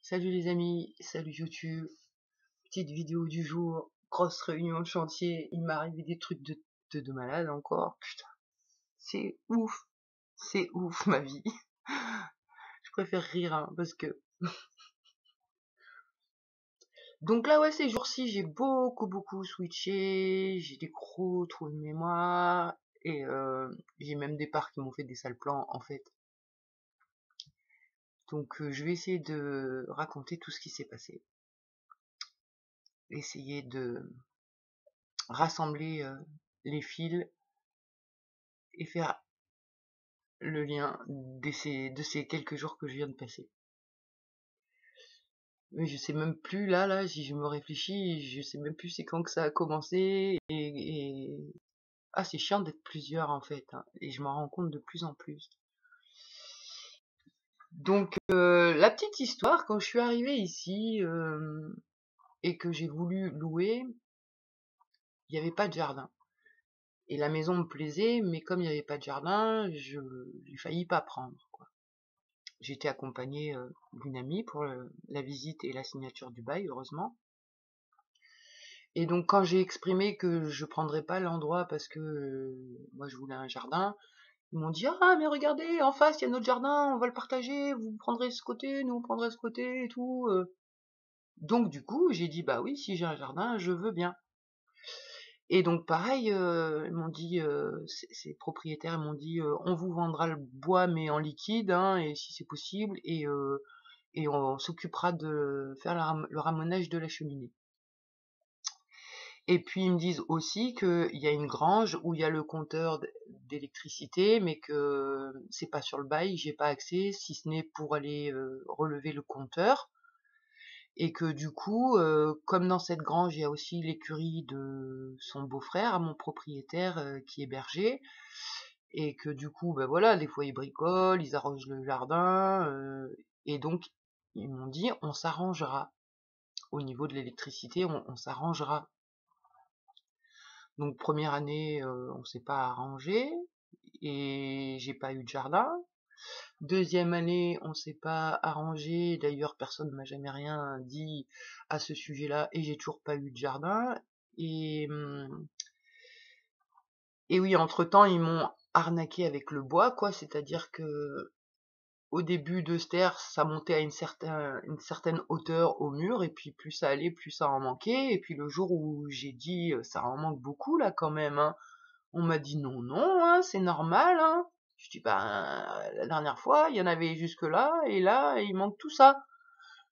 Salut les amis, salut YouTube, petite vidéo du jour, grosse réunion de chantier, il m'est arrivé des trucs de malade encore, putain, c'est ouf ma vie. Je préfère rire hein, parce que... Donc là ouais ces jours-ci j'ai beaucoup switché, j'ai des gros trous de mémoire, et j'ai même des parts qui m'ont fait des sales plans en fait. Donc je vais essayer de raconter tout ce qui s'est passé, essayer de rassembler les fils et faire le lien de ces quelques jours que je viens de passer. Mais je sais même plus, là, si je me réfléchis, je sais même plus c'est quand que ça a commencé, Ah, c'est chiant d'être plusieurs, en fait, hein, et je m'en rends compte de plus en plus. Donc, la petite histoire, quand je suis arrivée ici, et que j'ai voulu louer, il n'y avait pas de jardin. Et la maison me plaisait, mais comme il n'y avait pas de jardin, j'ai failli pas prendre, quoi. J'étais accompagnée d'une amie pour la visite et la signature du bail, heureusement. Et donc quand j'ai exprimé que je prendrais pas l'endroit parce que moi je voulais un jardin, ils m'ont dit ah mais regardez en face il y a notre jardin, on va le partager, vous prendrez ce côté, nous on prendrait ce côté et tout. Donc du coup j'ai dit bah oui si j'ai un jardin je veux bien. Et donc pareil ils m'ont dit ces propriétaires ils m'ont dit on vous vendra le bois mais en liquide hein, et si c'est possible et on s'occupera de faire le ramonage de la cheminée. Et puis ils me disent aussi qu'il y a une grange où il y a le compteur d'électricité, mais que c'est pas sur le bail, j'ai pas accès, si ce n'est pour aller relever le compteur. Et que du coup, comme dans cette grange, il y a aussi l'écurie de son beau-frère, mon propriétaire, qui est berger, et que du coup, ben voilà, des fois ils bricolent, ils arrosent le jardin, et donc ils m'ont dit on s'arrangera. Au niveau de l'électricité, on s'arrangera. Donc première année, on s'est pas arrangé et j'ai pas eu de jardin. Deuxième année, on s'est pas arrangé. D'ailleurs, personne ne m'a jamais rien dit à ce sujet-là et j'ai toujours pas eu de jardin. Et, hum, et oui, entre-temps, ils m'ont arnaqué avec le bois, quoi. C'est-à-dire que au début de terre, ça montait à une certaine hauteur au mur, et puis plus ça allait, plus ça en manquait. Et puis le jour où j'ai dit ça en manque beaucoup là quand même, hein, on m'a dit non, non, hein, c'est normal, hein. Je dis bah la dernière fois, il y en avait jusque là, il manque tout ça.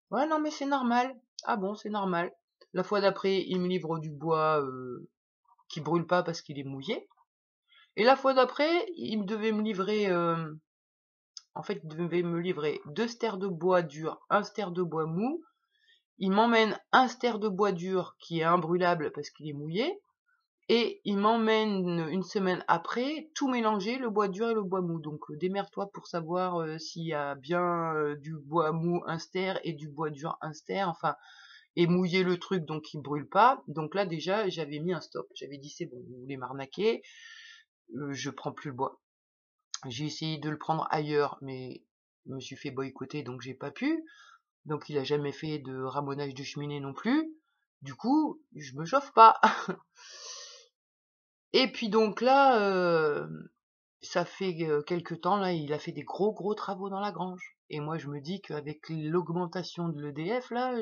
Ouais, non, mais c'est normal. Ah bon, c'est normal. La fois d'après, il me livre du bois qui brûle pas parce qu'il est mouillé. Et la fois d'après, il devait me livrer, en fait, il devait me livrer 2 stères de bois dur, 1 stère de bois mou. Il m'emmène 1 stère de bois dur qui est imbrûlable parce qu'il est mouillé. Et il m'emmène une semaine après tout mélanger, le bois dur et le bois mou. Donc démerde-toi pour savoir s'il y a bien du bois mou 1 stère et du bois dur 1 stère, enfin, et mouiller le truc donc il brûle pas. Donc là déjà j'avais mis un stop. J'avais dit c'est bon, vous voulez m'arnaquer, je prends plus le bois. J'ai essayé de le prendre ailleurs, mais je me suis fait boycotter donc j'ai pas pu. Donc il a jamais fait de ramonage de cheminée non plus. Du coup, je me chauffe pas. Et puis donc là, ça fait quelque temps, là, il a fait des gros travaux dans la grange. Et moi, je me dis qu'avec l'augmentation de l'EDF, là,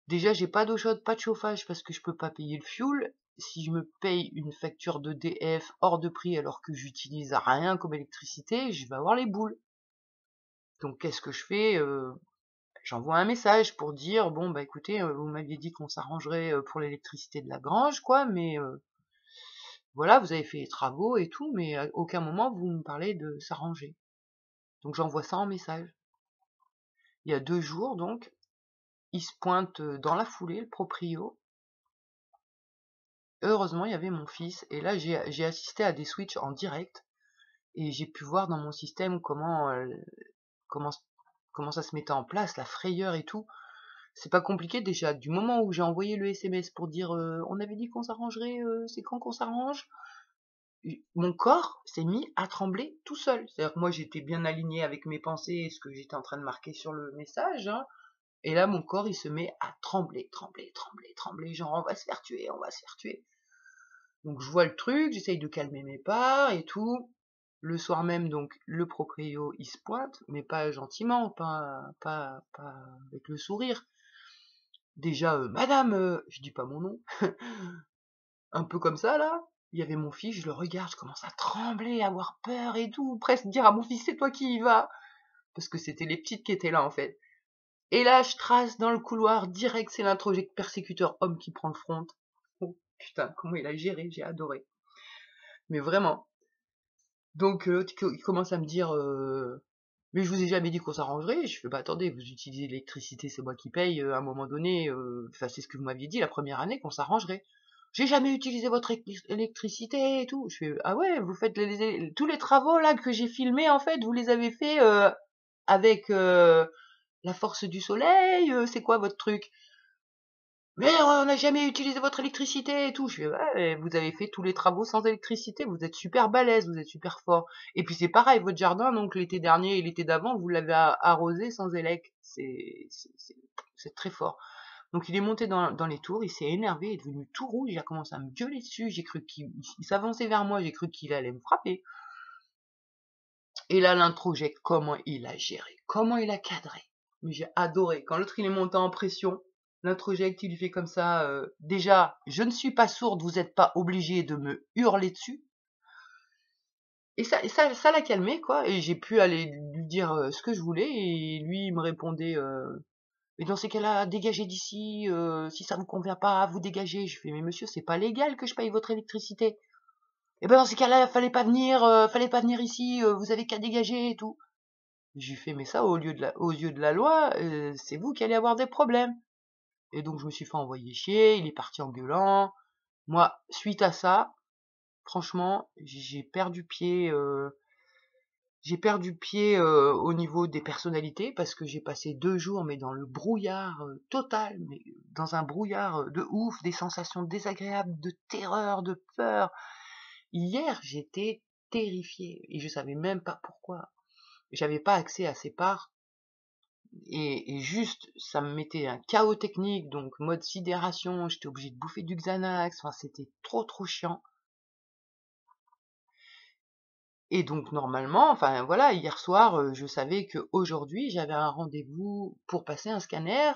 déjà, j'ai pas d'eau chaude, pas de chauffage parce que je peux pas payer le fioul. Si je me paye une facture d'EDF hors de prix alors que j'utilise rien comme électricité, je vais avoir les boules. Donc, qu'est-ce que je fais? J'envoie un message pour dire, bon, bah écoutez, vous m'aviez dit qu'on s'arrangerait pour l'électricité de la grange, quoi, mais voilà, vous avez fait les travaux et tout, mais à aucun moment vous me parlez de s'arranger. Donc j'envoie ça en message. Il y a 2 jours, donc, il se pointe dans la foulée, le proprio. Heureusement, il y avait mon fils, et là j'ai assisté à des switches en direct, et j'ai pu voir dans mon système comment, comment ça se mettait en place, la frayeur et tout. C'est pas compliqué déjà, du moment où j'ai envoyé le SMS pour dire on avait dit qu'on s'arrangerait, c'est quand qu'on s'arrange? mon corps s'est mis à trembler tout seul. C'est-à-dire que moi, j'étais bien aligné avec mes pensées et ce que j'étais en train de marquer sur le message, hein. Et là, mon corps, il se met à trembler, trembler, trembler, trembler, genre on va se faire tuer, on va se faire tuer. Donc je vois le truc, j'essaye de calmer mes parts et tout. Le soir même, donc, le proprio, il se pointe, mais pas gentiment, pas avec le sourire. Déjà, madame, je dis pas mon nom, un peu comme ça, là. Il y avait mon fils, je le regarde, je commence à trembler, à avoir peur et tout, presque dire à mon fils, c'est toi qui y vas. Parce que c'était les petites qui étaient là, en fait. Et là, je trace dans le couloir, direct, c'est l'introject persécuteur homme qui prend le front. Oh, putain, comment il a géré, j'ai adoré. Mais vraiment. Donc, il commence à me dire, mais je vous ai jamais dit qu'on s'arrangerait. Je fais, bah attendez, vous utilisez l'électricité, c'est moi qui paye, à un moment donné, enfin, c'est ce que vous m'aviez dit la première année, qu'on s'arrangerait. J'ai jamais utilisé votre électricité et tout. Je fais, ah ouais, vous faites tous les travaux là que j'ai filmés, en fait, vous les avez fait avec la force du soleil, c'est quoi votre truc? Mais on n'a jamais utilisé votre électricité et tout. Je fais, ouais, vous avez fait tous les travaux sans électricité, vous êtes super balèze, vous êtes super fort. Et puis c'est pareil, votre jardin, donc l'été dernier et l'été d'avant, vous l'avez arrosé sans élec. C'est très fort. Donc il est monté dans les tours, il s'est énervé, il est devenu tout rouge, il a commencé à me gueuler dessus, j'ai cru qu'il s'avançait vers moi, j'ai cru qu'il allait me frapper. Et là, l'introject, comment il a géré, comment il a cadré. Mais j'ai adoré. Quand l'autre il est monté en pression, l'introject il lui fait comme ça, déjà, je ne suis pas sourde, vous n'êtes pas obligé de me hurler dessus. Et ça l'a calmé, quoi. Et j'ai pu aller lui dire ce que je voulais, et lui il me répondait, mais dans ces cas-là, dégagez d'ici, si ça vous convient pas, vous dégagez. Je fais, mais monsieur, c'est pas légal que je paye votre électricité. Et ben dans ces cas-là, fallait pas venir ici, vous avez qu'à dégager et tout. J'ai fait, mais ça, aux yeux de la loi, c'est vous qui allez avoir des problèmes. Et donc je me suis fait envoyer chier, il est parti en gueulant. Moi, suite à ça, franchement, j'ai perdu pied au niveau des personnalités parce que j'ai passé 2 jours, mais dans le brouillard total, mais dans un brouillard de ouf, des sensations désagréables, de terreur, de peur. Hier, j'étais terrifiée et je savais même pas pourquoi. J'avais pas accès à ces parts. Et juste, ça me mettait un chaos technique, donc mode sidération, j'étais obligé de bouffer du Xanax, enfin c'était trop chiant. Et donc normalement, enfin voilà, hier soir, je savais que aujourd'hui j'avais un rendez-vous pour passer un scanner,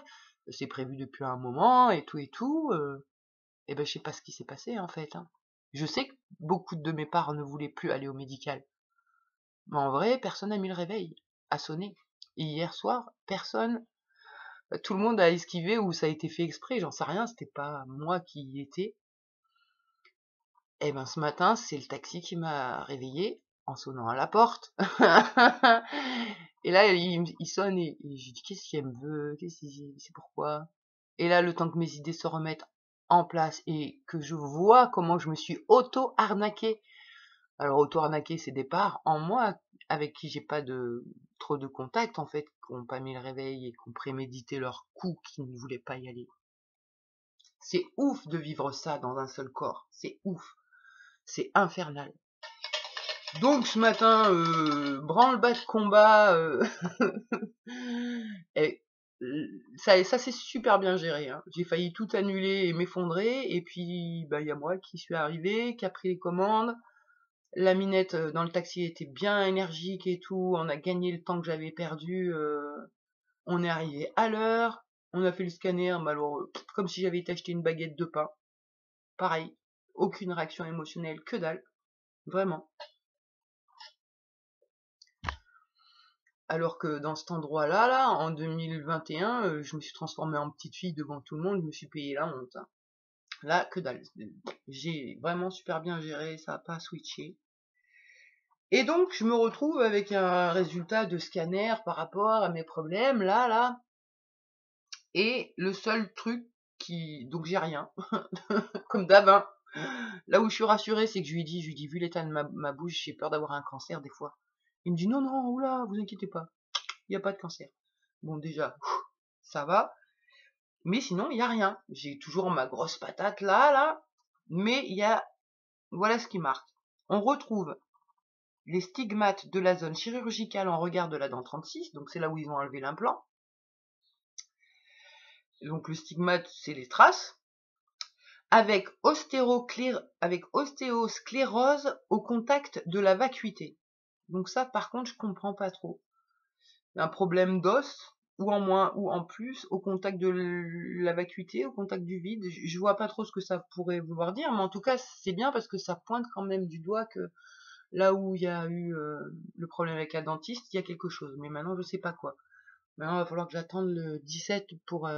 c'est prévu depuis un moment et tout, et ben je sais pas ce qui s'est passé en fait, hein. Je sais que beaucoup de mes parts ne voulaient plus aller au médical, mais en vrai, personne n'a mis le réveil, à sonner. Et hier soir, personne. Tout le monde a esquivé ou ça a été fait exprès, j'en sais rien, c'était pas moi qui y étais. Et ben ce matin, c'est le taxi qui m'a réveillée en sonnant à la porte. Et là, il sonne et je dis qu'est-ce qu'elle me veut, c'est pourquoi. Et là, le temps que mes idées se remettent en place et que je vois comment je me suis auto-arnaqué. Alors auto-arnaqué, c'est des parts en moi avec qui j'ai pas trop de contact en fait, qui n'ont pas mis le réveil et qui ont prémédité leur coup, qui ne voulaient pas y aller. C'est ouf de vivre ça dans un seul corps. C'est ouf. C'est infernal. Donc ce matin, branle-bas de combat. Et, ça s'est super bien géré, hein. J'ai failli tout annuler et m'effondrer. Et puis, bah, y a moi qui suis arrivé, qui a pris les commandes. La minette dans le taxi était bien énergique et tout. On a gagné le temps que j'avais perdu. On est arrivé à l'heure. On a fait le scanner, malheureux, comme si j'avais été acheter une baguette de pain. Pareil, aucune réaction émotionnelle, que dalle, vraiment. Alors que dans cet endroit-là, là, en 2021, je me suis transformée en petite fille devant tout le monde, je me suis payé la honte, hein. Là, que dalle. J'ai vraiment super bien géré, ça n'a pas switché. Et donc, je me retrouve avec un résultat de scanner par rapport à mes problèmes, là. Et le seul truc donc j'ai rien, comme d'hab, hein. Là où je suis rassurée, c'est que je lui dis, vu l'état de ma bouche, j'ai peur d'avoir un cancer des fois. Il me dit, non, oula, vous inquiétez pas, il n'y a pas de cancer. Bon, déjà, ça va. Mais sinon, il n'y a rien. J'ai toujours ma grosse patate là, mais voilà ce qui marque. On retrouve les stigmates de la zone chirurgicale en regard de la dent 36, donc c'est là où ils ont enlevé l'implant. Donc le stigmate, c'est les traces, avec ostéosclérose au contact de la vacuité. Donc ça, par contre, je comprends pas trop. Un problème d'os, ou en moins, ou en plus, au contact de la vacuité, au contact du vide. Je vois pas trop ce que ça pourrait vouloir dire, mais en tout cas, c'est bien parce que ça pointe quand même du doigt que là où il y a eu le problème avec la dentiste, il y a quelque chose. Mais maintenant, je sais pas quoi. Maintenant, il va falloir que j'attende le 17 pour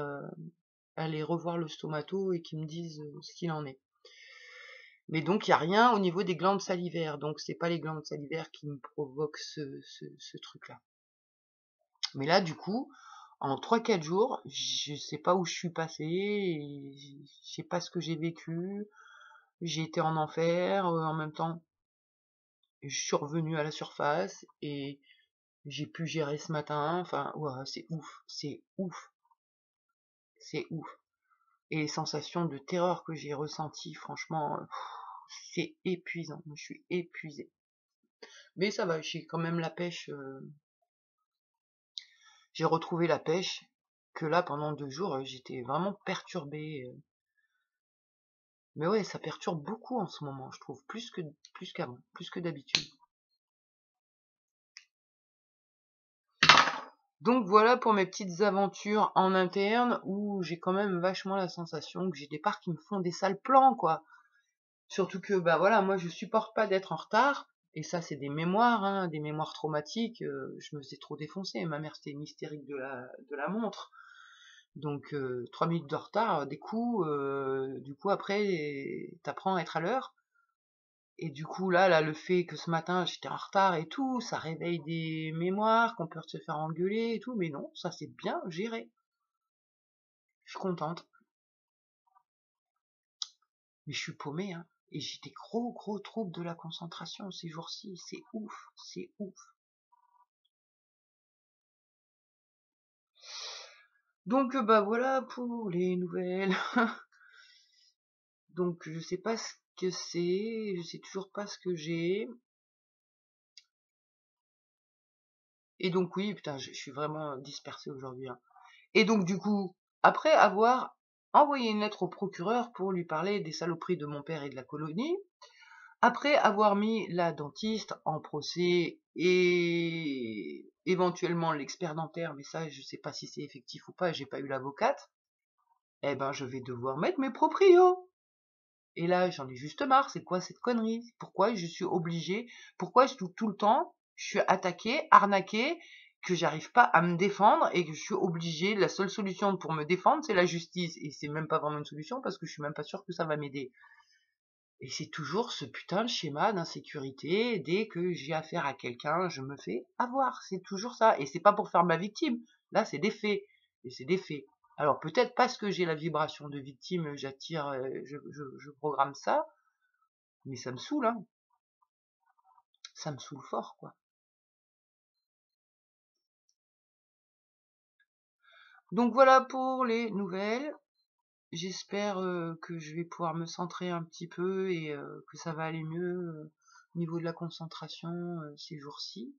aller revoir le stomato et qu'il me dise ce qu'il en est. Mais donc, il n'y a rien au niveau des glandes salivaires. Donc, c'est pas les glandes salivaires qui me provoquent ce truc-là. Mais là, du coup, en 3-4 jours, je sais pas où je suis passé, je sais pas ce que j'ai vécu, j'ai été en enfer, en même temps, je suis revenu à la surface et j'ai pu gérer ce matin. Enfin, ouais, c'est ouf, c'est ouf, c'est ouf. Et les sensations de terreur que j'ai ressenties, franchement, c'est épuisant. Je suis épuisée. Mais ça va, j'ai quand même la pêche. J'ai retrouvé la pêche. Que là, pendant 2 jours, j'étais vraiment perturbée. Mais ouais, ça perturbe beaucoup en ce moment, je trouve, plus qu'avant, plus que d'habitude. Donc voilà pour mes petites aventures en interne où j'ai quand même vachement la sensation que j'ai des parts qui me font des sales plans, quoi. Surtout que, bah voilà, moi je supporte pas d'être en retard. Et ça, c'est des mémoires, hein, des mémoires traumatiques. Je me faisais trop défoncer. Ma mère, c'était une hystérique de la montre. Donc 3 minutes de retard, des coups, du coup après, t'apprends à être à l'heure. Et du coup, là, le fait que ce matin, j'étais en retard et tout, ça réveille des mémoires, qu'on peut se faire engueuler et tout, mais non, ça c'est bien géré. Je suis contente. Mais je suis paumée, hein. Et j'ai des gros troubles de la concentration ces jours-ci. C'est ouf, c'est ouf. Donc, bah voilà pour les nouvelles. Donc, je sais pas ce que c'est, je sais toujours pas ce que j'ai. Et donc, oui, putain, je suis vraiment dispersée aujourd'hui, hein. Et donc, du coup, après avoir envoyé une lettre au procureur pour lui parler des saloperies de mon père et de la colonie, après avoir mis la dentiste en procès et éventuellement l'expert dentaire, mais ça, je sais pas si c'est effectif ou pas, j'ai pas eu l'avocate, eh ben, je vais devoir mettre mes proprios. Et là, j'en ai juste marre, c'est quoi cette connerie? Pourquoi je suis obligée, pourquoi tout le temps, je suis attaquée, arnaquée, que j'arrive pas à me défendre et que je suis obligée, la seule solution pour me défendre, c'est la justice. Et c'est même pas vraiment une solution parce que je suis même pas sûre que ça va m'aider. Et c'est toujours ce putain de schéma d'insécurité. Dès que j'ai affaire à quelqu'un, je me fais avoir. C'est toujours ça. Et c'est pas pour faire ma victime. Là, c'est des faits. Et c'est des faits. Alors peut-être parce que j'ai la vibration de victime, j'attire, je programme ça. Mais ça me saoule, hein. Ça me saoule fort, quoi. Donc voilà pour les nouvelles. J'espère que je vais pouvoir me centrer un petit peu et que ça va aller mieux au niveau de la concentration ces jours-ci.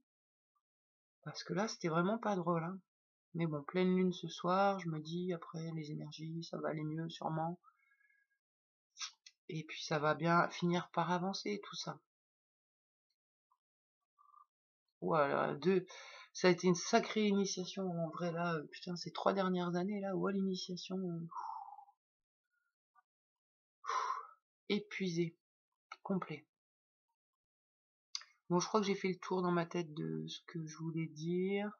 Parce que là, c'était vraiment pas drôle, hein. Mais bon, pleine lune ce soir, je me dis, après, les énergies, ça va aller mieux sûrement. Et puis ça va bien finir par avancer, tout ça. Voilà, ça a été une sacrée initiation, en vrai, là, putain, ces 3 dernières années, là, ouais, l'initiation, épuisé, complet. Bon, je crois que j'ai fait le tour dans ma tête de ce que je voulais dire.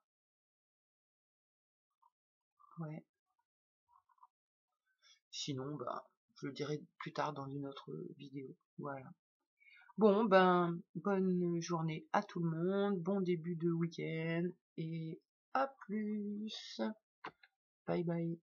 Ouais. Sinon, bah, je le dirai plus tard dans une autre vidéo. Voilà. Bon, ben, bonne journée à tout le monde, bon début de week-end, et à plus. Bye bye.